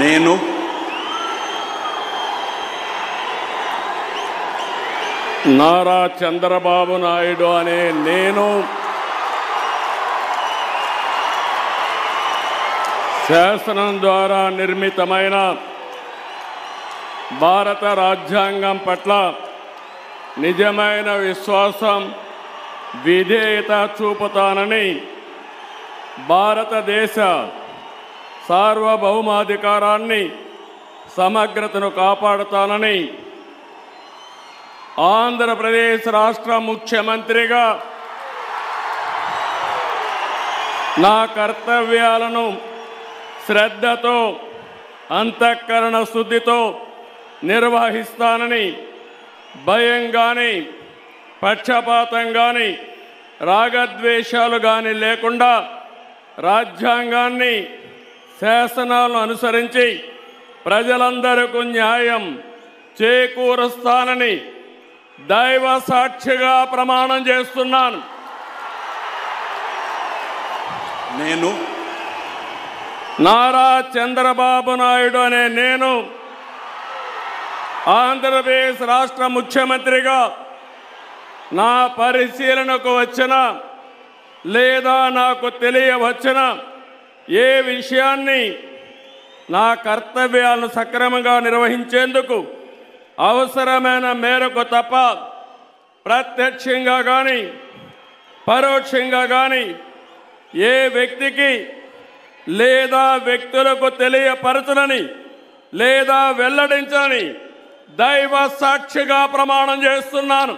నేను నారా చంద్రబాబు నాయుడు అనే నేను శాసనం ద్వారా నిర్మితమైన భారత రాజ్యాంగం పట్ల నిజమైన విశ్వాసం విధేయత చూపుతానని భారతదేశ సార్వభౌమాధికారాన్ని సమగ్రతను కాపాడుతానని ఆంధ్రప్రదేశ్ రాష్ట్ర ముఖ్యమంత్రిగా నా కర్తవ్యాలను శ్రద్ధతో అంతఃకరణ శుద్ధితో నిర్వహిస్తానని భయం కానీ పక్షపాతం కానీ రాగద్వేషాలు కానీ లేకుండా రాజ్యాంగాన్ని శాసనాలను అనుసరించి ప్రజలందరికీ న్యాయం చేకూరుస్తానని దైవ సాక్షిగా ప్రమాణం చేస్తున్నాను. నేను నారా చంద్రబాబు నాయుడు అనే నేను ఆంధ్రప్రదేశ్ రాష్ట్ర ముఖ్యమంత్రిగా నా పరిశీలనకు వచ్చిన లేదా నాకు తెలియవచ్చిన ఏ విషయాన్ని నా కర్తవ్యాలను సక్రమంగా నిర్వహించేందుకు అవసరమైన మేరకు తప్ప ప్రత్యక్షంగా కానీ పరోక్షంగా కానీ ఏ వ్యక్తికి లేదా వ్యక్తులకు తెలియపరచనని లేదా వెల్లడించని దైవ సాక్షిగా ప్రమాణం చేస్తున్నాను.